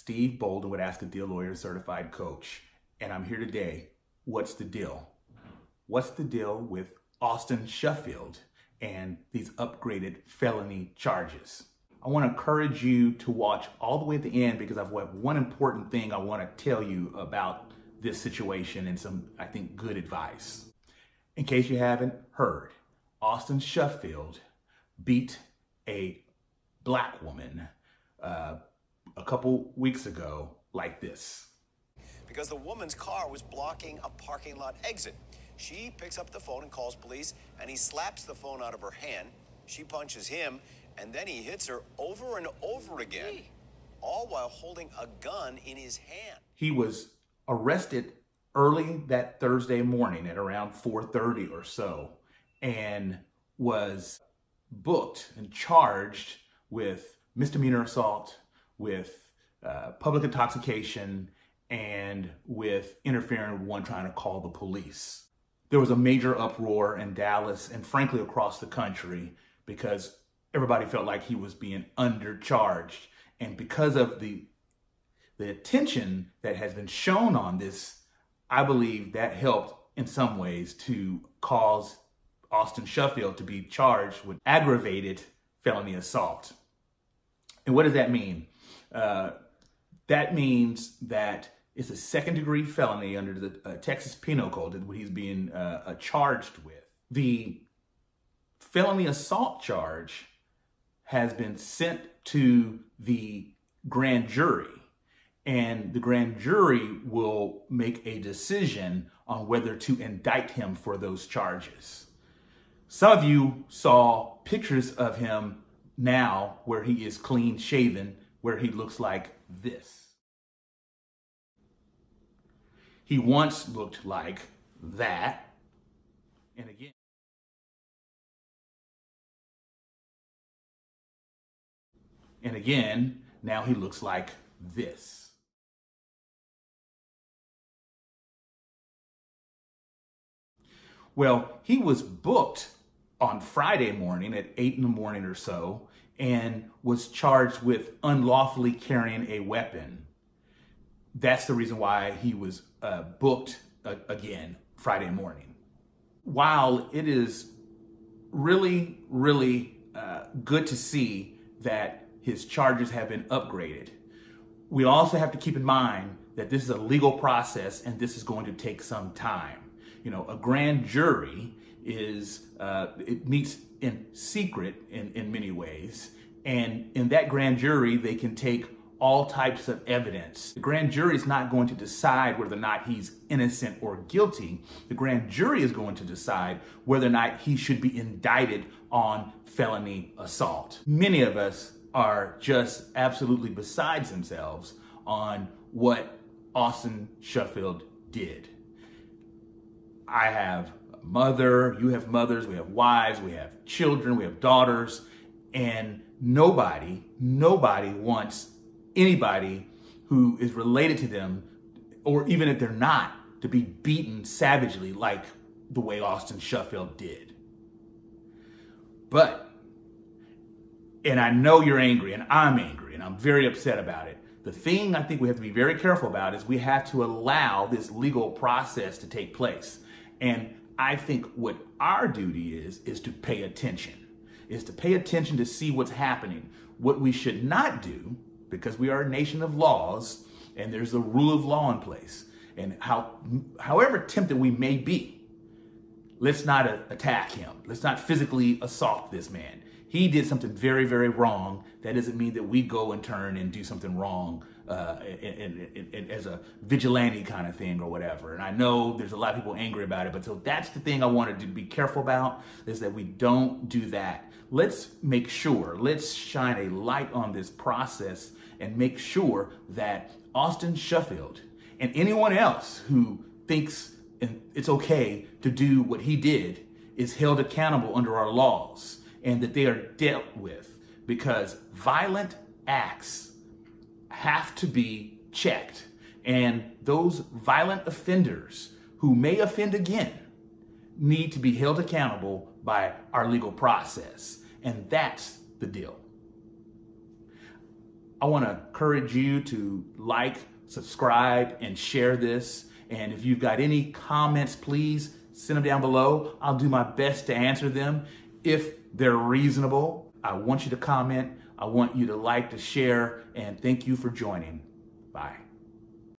Steve Bolden with Ask a Deal Lawyer Certified Coach, and I'm here today. What's the deal? What's the deal with Austin Shuffield and these upgraded felony charges? I want to encourage you to watch all the way at the end because I've got one important thing I want to tell you about this situation and some, I think, good advice. In case you haven't heard, Austin Shuffield beat a black woman a couple weeks ago like this. Because the woman's car was blocking a parking lot exit. She picks up the phone and calls police, and he slaps the phone out of her hand. She punches him, and then he hits her over and over again, all while holding a gun in his hand. He was arrested early that Thursday morning at around 4:30 or so, and was booked and charged with misdemeanor assault, with public intoxication, and with interfering with one trying to call the police. There was a major uproar in Dallas and frankly across the country because everybody felt like he was being undercharged. And because of the attention that has been shown on this, I believe that helped in some ways to cause Austin Shuffield to be charged with aggravated felony assault. And what does that mean? That means that it's a second-degree felony under the Texas Penal Code that he's being charged with. The felony assault charge has been sent to the grand jury, and the grand jury will make a decision on whether to indict him for those charges. Some of you saw pictures of him now where he is clean shaven, where he looks like this. He once looked like that. And again, now he looks like this. Well, he was booked on Friday morning at 8 in the morning or so and was charged with unlawfully carrying a weapon. That's the reason why he was booked again Friday morning. While it is really, really good to see that his charges have been upgraded, we also have to keep in mind that this is a legal process and this is going to take some time. You know, a grand jury it meets in secret in many ways. And in that grand jury, they can take all types of evidence. The grand jury is not going to decide whether or not he's innocent or guilty. The grand jury is going to decide whether or not he should be indicted on felony assault. Many of us are just absolutely beside themselves on what Austin Shuffield did. I have a mother, you have mothers, we have wives, we have children, we have daughters, and nobody wants anybody who is related to them, or even if they're not, to be beaten savagely like the way Austin Shuffield did. But, and I know you're angry, and I'm angry, and I'm very upset about it. The thing I think we have to be very careful about is we have to allow this legal process to take place. And I think what our duty is to pay attention, to see what's happening. What we should not do, because we are a nation of laws and there's a rule of law in place, and however tempted we may be, let's not attack him. Let's not physically assault this man. He did something very, very wrong. That doesn't mean that we go and turn and do something wrong as a vigilante kind of thing or whatever. And I know there's a lot of people angry about it, but so that's the thing I wanted to be careful about, is that we don't do that. Let's make sure, let's shine a light on this process and make sure that Austin Shuffield and anyone else who thinks it's okay to do what he did is held accountable under our laws, and that they are dealt with, because violent acts have to be checked. And those violent offenders who may offend again need to be held accountable by our legal process. And that's the deal. I want to encourage you to like, subscribe, and share this. And if you've got any comments, please send them down below. I'll do my best to answer them. If they're reasonable, I want you to comment. I want you to like, to share, and thank you for joining. Bye.